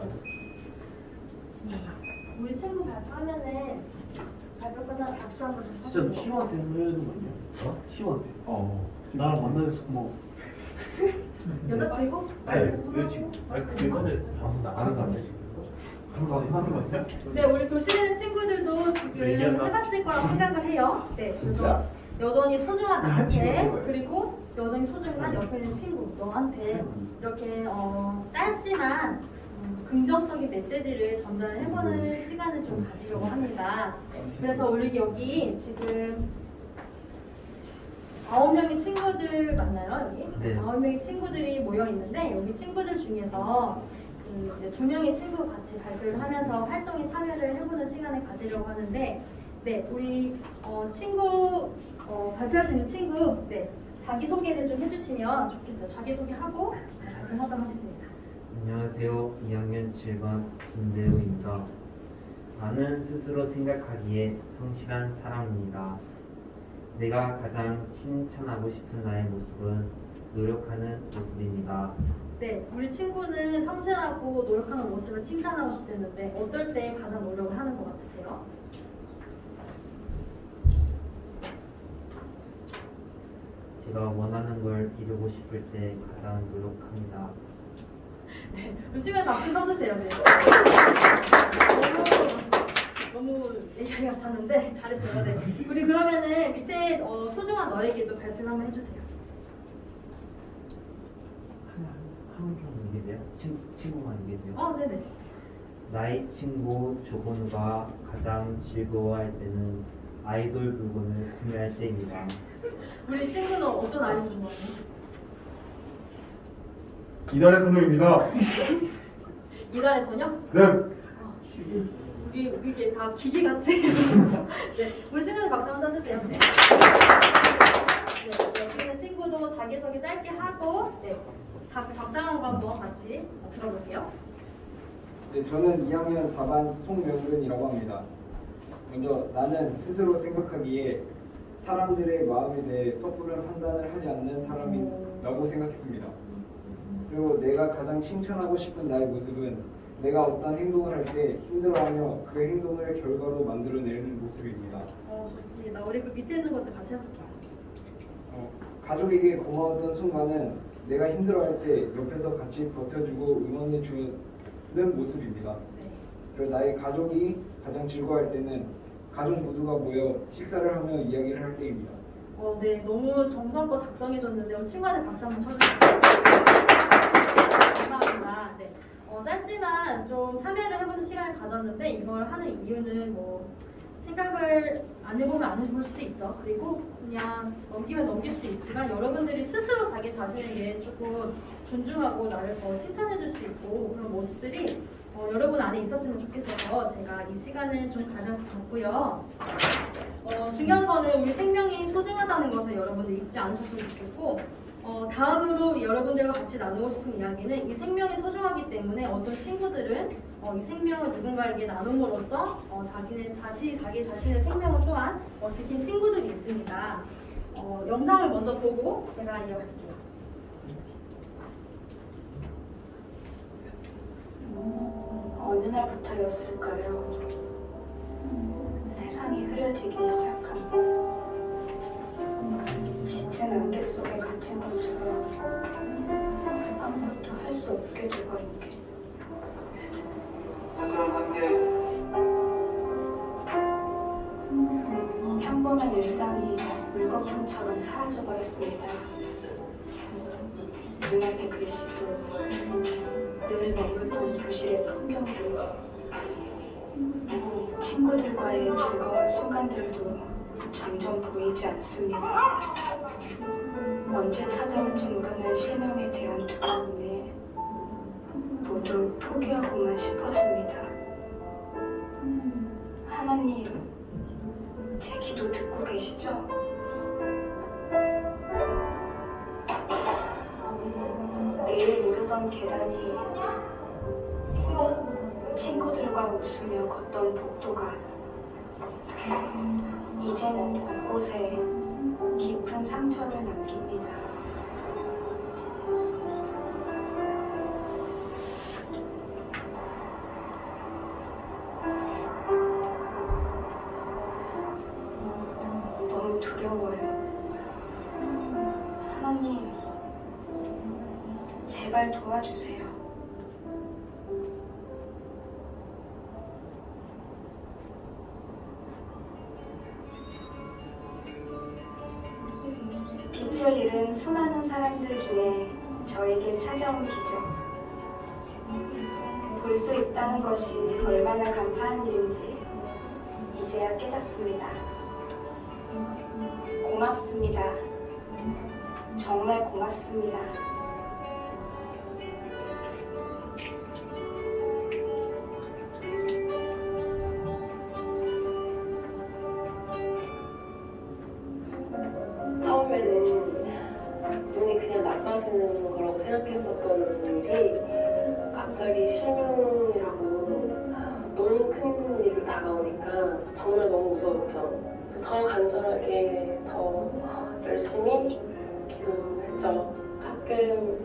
우리 친구 발표하면은 발표 끝나면 박수 한번 좀 진짜 쳐주세요. 시원한테 해야 되는 거 아니야? 시원한테. 나랑 만나서 뭐. 여자친구? 왜 지금? 아니 그게 꺼져 있어. 나가는 사람이 지금. 한거 있어요? 네, 우리 교실에 있는 친구들도 지금 얘기한다. 해봤을 거라고 생각을 해요. 네, 진짜? 여전히 소중한 나한테 친구들. 그리고 여전히 소중한 옆에 있는 친구 너한테 이렇게 짧지만 긍정적인 메시지를 전달을 해보는 시간을 좀 가지려고 합니다. 그래서 우리 여기 지금 9명의 친구들 맞나요? 여기? 네. 9명의 친구들이 모여 있는데 여기 친구들 중에서 이제 2명의 친구 같이 발표를 하면서 활동에 참여를 해보는 시간을 가지려고 하는데 네, 우리 친구 발표할 수 있는 친구 네, 자기소개를 좀 해주시면 좋겠어요. 자기소개하고 발표하도록 하겠습니다. 안녕하세요. 2학년 7반 진대우입니다. 나는 스스로 생각하기에 성실한 사람입니다. 내가 가장 칭찬하고 싶은 나의 모습은 노력하는 모습입니다. 네, 우리 친구는 성실하고 노력하는 모습을 칭찬하고 싶댔는데 어떨 때 가장 노력을 하는 것 같으세요? 제가 원하는 걸 이루고 싶을 때 가장 노력합니다. 네, 우리 친구들 박수 쳐주세요. 네. 너무 얘기 같았는데 잘했어요. 네. 우리 그러면은 밑에 소중한 너에게도 발표를 한번 해주세요. 한번 이게 돼요? 친구만 이게 돼요? 네네. 나의 친구 조건우가 가장 즐거워할 때는 아이돌 물건을 구매할 때입니다. 우리 친구는 어떤 아이돌 좋아해요? 이달의 소녀입니다. 이달의 소녀? 네. 이게 다 기계 같지? 네, 우리 친구들 박수 한번 쳐주세요. 네. 네, 여기 있는 친구도 자기소개 짧게 하고 네, 적당한 거 한번 같이 들어볼게요. 네, 저는 2학년 4반 송명근이라고 합니다. 먼저 나는 스스로 생각하기에 사람들의 마음에 대해 섣부른 판단을 하지 않는 사람이라고 생각했습니다. 그리고 내가 가장 칭찬하고 싶은 나의 모습은 내가 어떤 행동을 할 때 힘들어하며 그 행동을 결과로 만들어내는 모습입니다. 좋습니다. 우리 그 밑에 있는 것도 같이 해볼게요. 가족에게 고마웠던 순간은 내가 힘들어할 때 옆에서 같이 버텨주고 응원해주는 모습입니다. 네. 그리고 나의 가족이 가장 즐거워할 때는 가족 모두가 모여 식사를 하며 이야기를 할 때입니다. 네, 너무 정성껏 작성해줬는데 우리 친구한테 박수 한번 쳐주세요. 감사합니다. 네. 짧지만 좀 참여를 해보는 시간을 가졌는데 이걸 하는 이유는 뭐 생각을 안 해보면 안 해볼 수도 있죠. 그리고 그냥 넘기면 넘길 수도 있지만 여러분들이 스스로 자기 자신에게 조금 존중하고 나를 더 칭찬해줄 수 있고 그런 모습들이 여러분 안에 있었으면 좋겠어서 제가 이 시간을 좀 가져봤고요. 중요한 거는 우리 생명이 소중하다는 것을 여러분들 잊지 않으셨으면 좋겠고 다음으로 여러분들과 같이 나누고 싶은 이야기는 이 생명이 소중하기 때문에 어떤 친구들은 이 생명을 누군가에게 나눔으로써 자기 자신의 생명을 또한 지킨 친구들이 있습니다. 영상을 먼저 보고 제가 이어갈게요. 어느 날부터였을까요? 세상이 흐려지기 시작한 것. 짙은 안개 속에 갇힌 것처럼 아무것도 할 수 없게 돼버린 게. 평범한 일상이 물거품처럼 사라져버렸습니다. 눈앞의 글씨도 늘 머물던 교실의 풍경도 친구들과의 즐거운 순간들도 점점 보이지 않습니다. 언제 찾아올지 모르는 실명에 대한 두려움에 모두 포기하고만 싶어집니다. 하나님, 제 기도 듣고 계시죠? 매일 오르던 계단이 친구들과 웃으며 걷던 복도가 이제는 곳곳에 깊은 상처를 남깁니다. 제발 도와주세요. 빛을 잃은 수많은 사람들 중에 저에게 찾아온 기적. 볼 수 있다는 것이 얼마나 감사한 일인지 이제야 깨닫습니다. 고맙습니다. 정말 고맙습니다. 처음에는 눈이 그냥 나빠지는 거라고 생각했었던 일이 갑자기 실명이라고 너무 큰 일로 다가오니까 정말 너무 무서웠죠. 그래서 더 간절하게 더 열심히 기도했죠. 가끔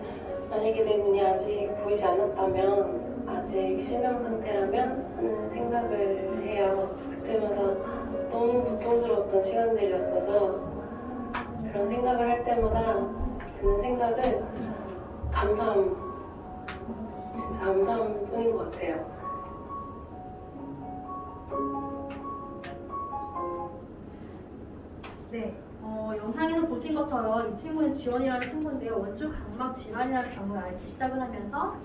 만약에 내 눈이 아직 보이지 않았다면, 아직 실명 상태라면 하는 생각을 해요. 그때마다 너무 고통스러웠던 시간들이었어서 그런 생각을 할 때마다 드는 생각은 감사함, 진짜 감사함 뿐인 것 같아요. 네, 영상에서 보신 것처럼 이 친구는 지원이라는 친구인데요. 원주 각막 질환이라는 병을 앓기 시작을 하면서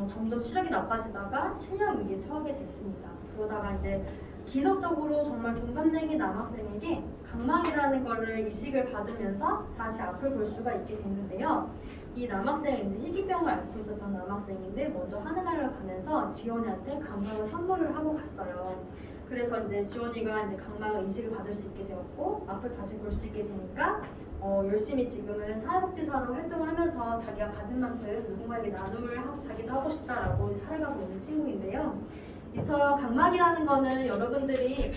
점점 시력이 나빠지다가 실명 위기에 처하게 됐습니다. 그러다가 이제 기적적으로 정말 동갑내기 남학생에게 각막이라는 거를 이식을 받으면서 다시 앞을 볼 수가 있게 됐는데요. 이 남학생은 이제 희귀병을 앓고 있었던 남학생인데 먼저 하늘나라를 가면서 지원이한테 각막을 선물을 하고 갔어요. 그래서 이제 지원이가 이제 각막을 이식을 받을 수 있게 되었고 앞을 다시 볼 수 있게 되니까 열심히 지금은 사회복지사로 활동을 하면서 자기가 받은 만큼 누군가에게 나눔을 하고 자기도 하고 싶다라고 살아가고 있는 친구인데요. 이처럼 각막이라는 거는 여러분들이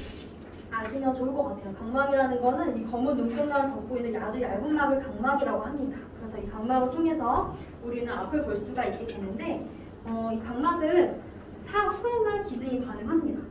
아시면 좋을 것 같아요. 각막이라는 거는 이 검은 눈동자를 덮고 있는 아주 얇은 막을 각막이라고 합니다. 그래서 이 각막을 통해서 우리는 앞을 볼 수가 있게 되는데 이 각막은 사후에만 기증이 가능합니다.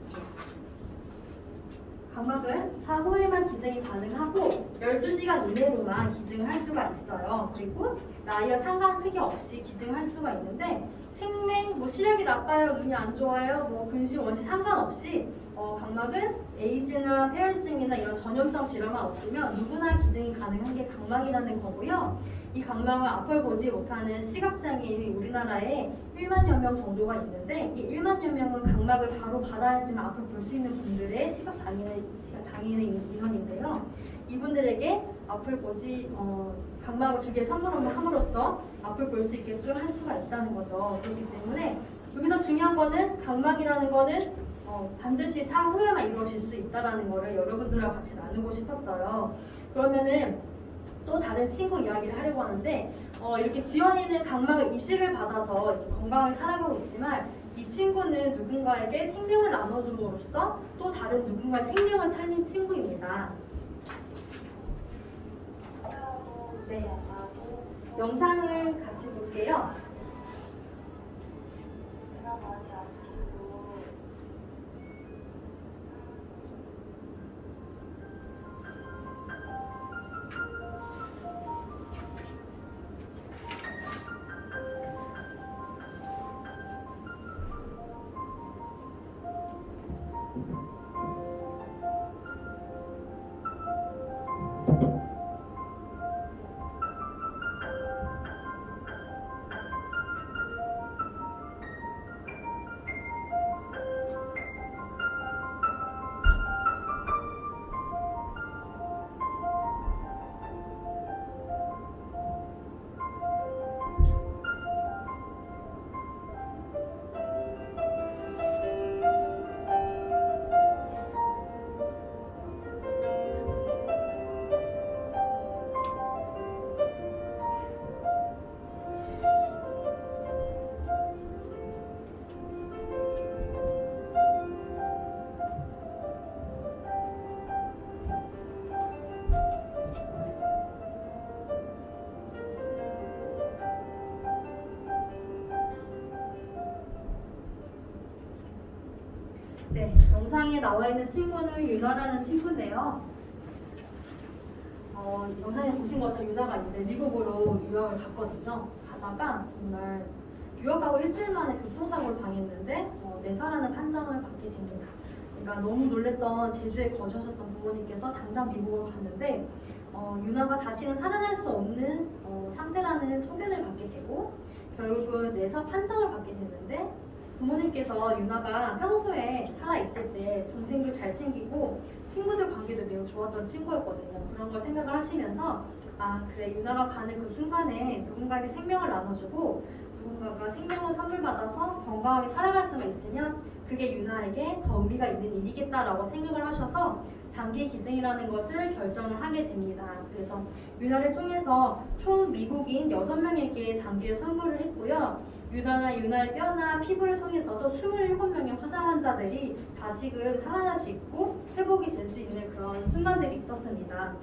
각막은 사후에만 기증이 가능하고 12시간 이내로만 기증을 할 수가 있어요. 그리고 나이와 상관관계 없이 기증할 수가 있는데 생맹, 시력이 나빠요, 눈이 안 좋아요, 근심, 원시 상관없이 각막은 에이즈나 폐혈증이나 이런 전염성 질환만 없으면 누구나 기증이 가능한 게 각막이라는 거고요. 이 각막을 앞을 보지 못하는 시각장애인이 우리나라에 1만여 명 정도가 있는데 이 1만여 명은 각막을 바로 받아야지만 앞을 볼 수 있는 분들의 시각장애인의 인원인데요. 이분들에게 앞을 보지 각막을 두 개 선물함으로써 앞을 볼 수 있게끔 할 수가 있다는 거죠. 그렇기 때문에 여기서 중요한 거는 각막이라는 거는 반드시 사후에만 이루어질 수 있다는 거를 여러분들과 같이 나누고 싶었어요. 그러면은 또 다른 친구 이야기를 하려고 하는데 이렇게 지원이는 각막을 이식을 받아서 이렇게 건강하게 살아가고 있지만 이 친구는 누군가에게 생명을 나눠줌으로써 또 다른 누군가의 생명을 살린 친구입니다. 네, 영상을 같이 볼게요. 내가 많이 아끼고 네, 영상에 나와 있는 친구는 유나라는 친구인데요. 영상에 보신 것처럼 유나가 이제 미국으로 유학을 갔거든요. 가다가 정말 유학하고 일주일 만에 교통사고를 당했는데 뇌사라는 판정을 받게 됩니다. 그러니까 너무 놀랬던 제주에 거주하셨던 부모님께서 당장 미국으로 갔는데 유나가 다시는 살아날 수 없는 상태라는 소견을 받게 되고 결국은 뇌사 판정을 받게 되는데 부모님께서 유나가 평소에 살아있을 때 동생들 잘 챙기고 친구들 관계도 매우 좋았던 친구였거든요. 그런 걸 생각을 하시면서 아 그래 유나가 가는 그 순간에 누군가에게 생명을 나눠주고 누군가가 생명을 선물 받아서 건강하게 살아갈 수만 있으면 그게 유나에게 더 의미가 있는 일이겠다라고 생각을 하셔서 장기 기증이라는 것을 결정을 하게 됩니다. 그래서 유나를 통해서 총 미국인 6명에게 장기를 선물을 했고요. 유나나 유나의 뼈나 피부를 통해서도 27명의 화상 환자들이 다시금 살아날 수 있고 회복이 될 수 있는 그런 순간들이 있었습니다.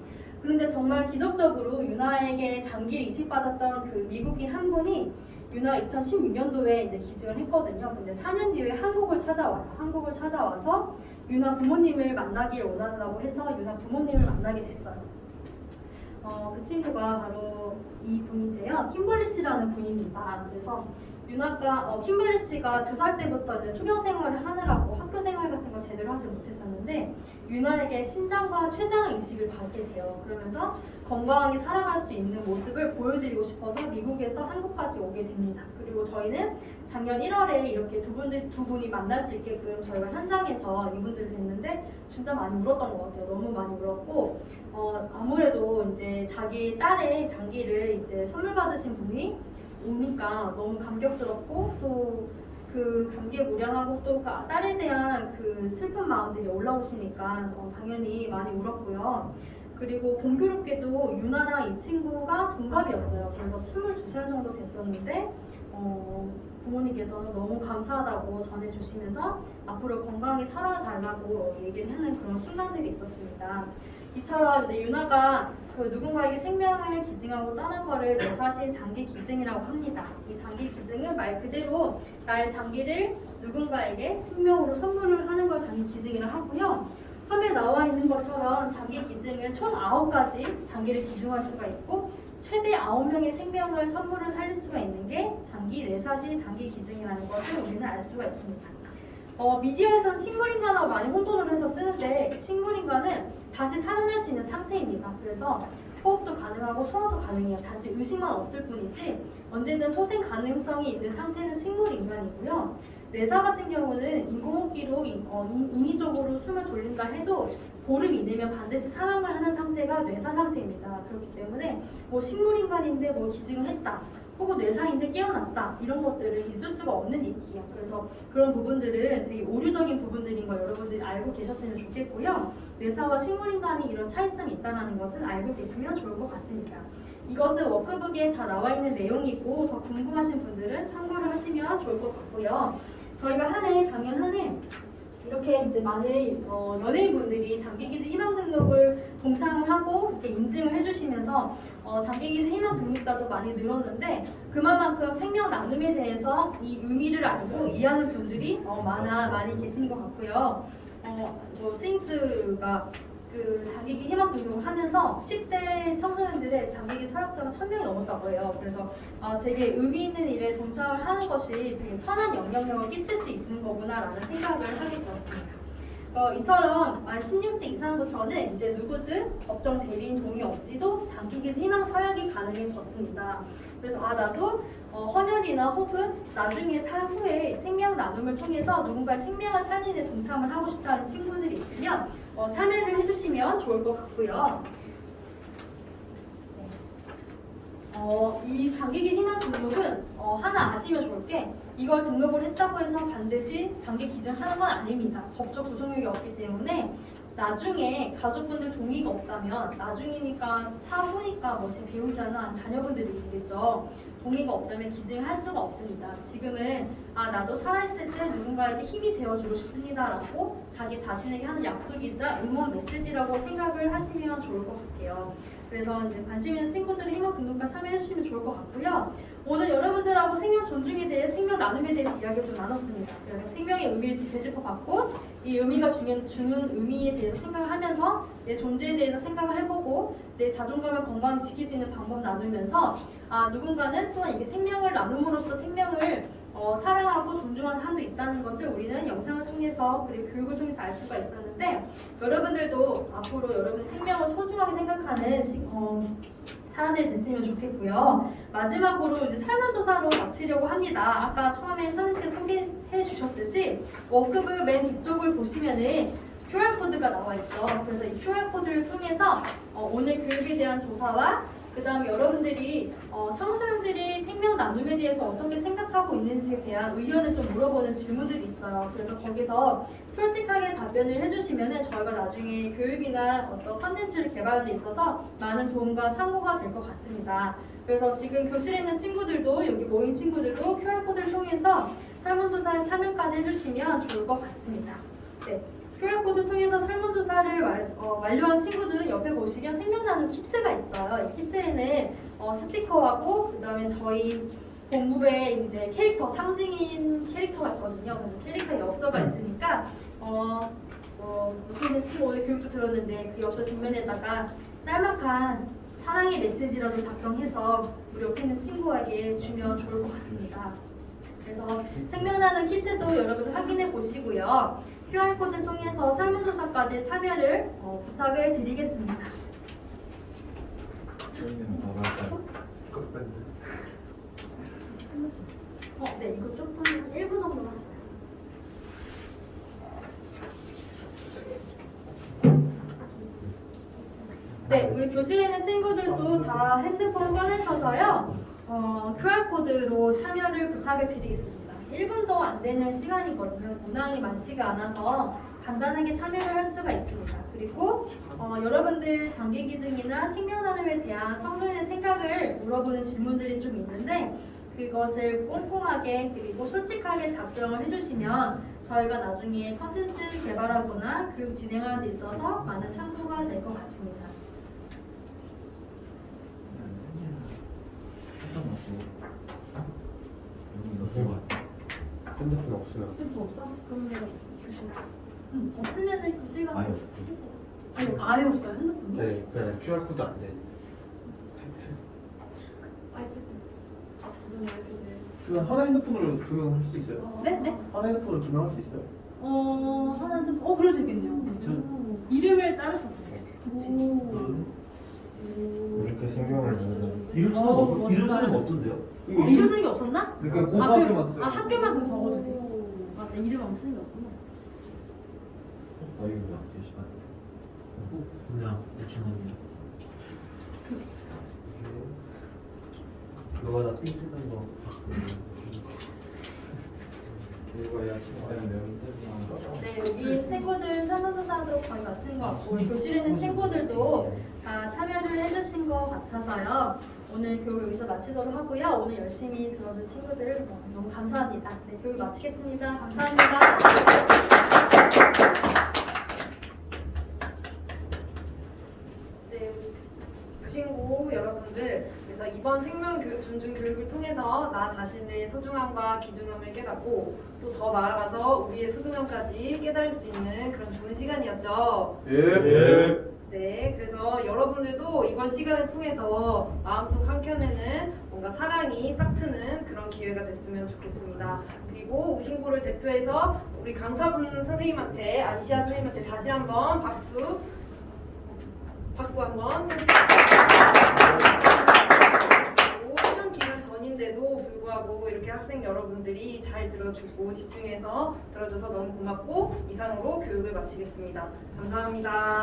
그런데 정말 기적적으로 유나에게 장기를 이식받았던 그 미국인 한 분이 유나가 2016년도에 이제 기증을 했거든요. 근데 4년 뒤에 한국을 찾아와요. 한국을 찾아와서 유나 부모님을 만나기를 원한다고 해서 유나 부모님을 만나게 됐어요. 그 친구가 바로 이 분인데요. 킴벌리 씨라는 분입니다. 그래서 유나가 킴벌리 씨가 2살 때부터 이제 투병 생활을 하느라고 학교 생활 같은 걸 제대로 하지 못했었는데 유나에게 신장과 췌장 이식을 받게 돼요. 그러면서 건강하게 살아갈 수 있는 모습을 보여드리고 싶어서 미국에서 한국까지 오게 됩니다. 그리고 저희는 작년 1월에 이렇게 두 분이 만날 수 있게끔 저희가 현장에서 이분들을 뵀는데 진짜 많이 울었던 것 같아요. 너무 많이 울었고 아무래도 이제 자기 딸의 장기를 이제 선물 받으신 분이 오니까 너무 감격스럽고 또 그 감개무량하고 또 그 딸에 대한 그 슬픈 마음들이 올라오시니까 당연히 많이 울었고요. 그리고 공교롭게도 유나랑 이 친구가 동갑이었어요. 그래서 22살 정도 됐었는데 부모님께서 너무 감사하다고 전해주시면서 앞으로 건강하게 살아달라고 얘기를 하는 그런 순간들이 있었습니다. 이처럼 유나가 그 누군가에게 생명을 기증하고 떠난 거를 뇌사신 장기 기증이라고 합니다. 이 장기 기증은 말 그대로 나의 장기를 누군가에게 생명으로 선물을 하는 걸 장기 기증이라고 하고요. 화면에 나와 있는 것처럼 장기 기증은 총 9가지 장기를 기증할 수가 있고 최대 9명의 생명을 선물을 살릴 수가 있는 게 장기 뇌사신 장기 기증이라는 것을 우리는 알 수가 있습니다. 미디어에서 식물인간하고 많이 혼돈을 해서 쓰는데 식물인간은 다시 살아날 수 있는 상태입니다. 그래서 호흡도 가능하고 소화도 가능해요. 단지 의식만 없을 뿐이지 언제든 소생 가능성이 있는 상태는 식물인간이고요. 뇌사 같은 경우는 인공호흡기로 인위적으로 숨을 돌린다 해도 보름 이내면 반드시 사망을 하는 상태가 뇌사 상태입니다. 그렇기 때문에 뭐 식물인간인데 뭐 기증을 했다. 혹은 뇌사인데 깨어났다 이런 것들을 있을 수가 없는 얘기예요. 그래서 그런 부분들은 되게 오류적인 부분들인 거 여러분들이 알고 계셨으면 좋겠고요. 뇌사와 식물인간이 이런 차이점이 있다는 것은 알고 계시면 좋을 것 같습니다. 이것은 워크북에 다 나와 있는 내용이고 더 궁금하신 분들은 참고를 하시면 좋을 것 같고요. 저희가 작년 한 해 이렇게 이제 많은 연예인분들이 장기기증 희망 등록을 동참을 하고 이렇게 인증을 해주시면서 장기기증 희망 등록자도 많이 늘었는데 그만큼 생명 나눔에 대해서 이 의미를 알고 이해하는 분들이 많이 계신 것 같고요. 스윙스가 그 장기기 희망 등록을 하면서 10대 청소년들의 장기기 사역자가 1000명이 넘었다고 해요. 그래서 되게 의미 있는 일에 동참을 하는 것이 되게 선한 영향력을 끼칠 수 있는 거구나라는 생각을 하게 되었습니다. 이처럼 만 16세 이상부터는 이제 누구든 법정 대리인 동의 없이도 장기기 희망 사역이 가능해졌습니다. 그래서 나도 헌혈이나 혹은 나중에 사후에 생명 나눔을 통해서 누군가의 생명을 살리는 데 동참을 하고 싶다는 친구들이 있으면 참여를 해주시면 좋을 것 같고요. 이 장기기 희망 등록은 하나 아시면 좋을 게 이걸 등록을 했다고 해서 반드시 장기 기증하는 건 아닙니다. 법적 구속력이 없기 때문에 나중에 가족분들 동의가 없다면 나중이니까 사후니까 뭐 제 배우자나 자녀분들이 있겠죠. 동의가 없다면 기증을 할 수가 없습니다. 지금은 나도 살아있을 때 누군가에게 힘이 되어주고 싶습니다라고 자기 자신에게 하는 약속이자 응원 메시지라고 생각을 하시면 좋을 것 같아요. 그래서 이제 관심 있는 친구들은 희망 등록과 참여해 주시면 좋을 것 같고요. 오늘 여러분들하고 생명 존중에 대해, 생명 나눔에 대해서 이야기를 좀 나눴습니다. 그래서 생명의 의미를 되짚어봤고 이 의미가 주는 의미에 대해서 생각을 하면서 내 존재에 대해서 생각을 해보고 내 자존감을 건강히 지킬 수 있는 방법 나누면서 누군가는 또한 이게 생명을 나눔으로써 생명을 사랑하고 존중하는 사람도 있다는 것을 우리는 영상을 통해서 그리고 교육을 통해서 알 수가 있었는데 여러분들도 앞으로 여러분의 생명을 소중하게 생각하는 사람들이 됐으면 좋겠고요. 마지막으로 이제 설문조사로 마치려고 합니다. 아까 처음에 선생님께서 소개해 주셨듯이 워크북 맨 뒤쪽을 보시면은 QR코드가 나와 있죠. 그래서 이 QR코드를 통해서 오늘 교육에 대한 조사와 그 다음에 여러분들이 청소년들이 생명 나눔에 대해서 어떻게 생각하고 있는지에 대한 의견을 좀 물어보는 질문들이 있어요. 그래서 거기서 솔직하게 답변을 해주시면 저희가 나중에 교육이나 어떤 컨텐츠를 개발하는 데 있어서 많은 도움과 참고가 될 것 같습니다. 그래서 지금 교실에 있는 친구들도 여기 모인 친구들도 QR코드를 통해서 설문조사에 참여까지 해주시면 좋을 것 같습니다. 네. QR코드 통해서 설문조사를 완료한 친구들은 옆에 보시면 생명나눔 키트가 있어요. 이 키트에는 스티커하고 그 다음에 저희 본부의 이제 캐릭터, 상징인 캐릭터가 있거든요. 그래서 캐릭터 엽서가 있으니까 옆에 있는 친구 오늘 교육도 들었는데 그 엽서 뒷면에다가 짤막한 사랑의 메시지라도 작성해서 우리 옆에 있는 친구에게 주면 좋을 것 같습니다. 그래서 생명나눔 키트도 여러분 확인해 보시고요. QR코드 통해서 설문조사까지 참여를 부탁을 드리겠습니다. 저희는 더 할까요? 네, 이거 조금 1분 정도만 할까요? 네, 우리 교실에 있는 친구들도 다 핸드폰 꺼내셔서요. QR코드로 참여를 부탁을 드리겠습니다. 1분도 안 되는 시간이거든요. 문항이 많지가 않아서 간단하게 참여를 할 수가 있습니다. 그리고 여러분들 장기기증이나 생명나눔에 대한 청소년의 생각을 물어보는 질문들이 좀 있는데 그것을 꼼꼼하게 그리고 솔직하게 작성을 해주시면 저희가 나중에 컨텐츠 개발하거나 교육 진행하는 데 있어서 많은 참고가 될 것 같습니다. 핸드폰 없어요. 핸드폰 없어? 그럼 내가 교실 가서. 없으면은 교실 가서. 아예 없어요. 아니, 아예 없어요 핸드폰이? 네, 그냥 QR 코드 안 돼. 그 하나 핸드폰으로 조명할 수 있어요? 네? 네? 하나 핸드폰으로 조명할 수 있어요? 하나 핸드폰. 그래도 되겠네요. 이름을 따로 썼어요. 그치. 이렇게 생명을 이름 쓰는 거 이름 쓰는 거 없던데요? 이름 쓰는 게 없었나? 그러니까 고등학교만 써요. 학교만 그럼 적어주세요. 내 이름 안 쓰는 게 없구나. 이거 몇 시간? 그냥 5,000원이요. 너가 나 삥 쓰는 거. 이거 해야 네, 여기 친구들 설문조사도 거의 마친 것 같고 우리 교실에 있는 친구들도 다 참여를 해주신 것 같아서요. 오늘 교육 여기서 마치도록 하고요. 오늘 열심히 들어준 친구들 너무 감사합니다. 네, 교육 마치겠습니다. 감사합니다. 네, 친구 여러분들, 그래서 이번 생명 존중 교육을 통해서 나 자신의 소중함과 귀중함을 깨닫고 또 더 나아가서 우리의 소중함까지 깨달을 수 있는 그런 좋은 시간이었죠. 예. 네, 그래서 여러분들도 이번 시간을 통해서 마음속 한켠에는 뭔가 사랑이 싹트는 그런 기회가 됐으면 좋겠습니다. 그리고 우신고를 대표해서 우리 강사분 선생님한테, 안시아 선생님한테 다시 한번 박수 한번 시험 기간 전인데도 불구하고 이렇게 학생 여러분들이 잘 들어주고 집중해서 들어줘서 너무 고맙고 이상으로 교육을 마치겠습니다. 감사합니다.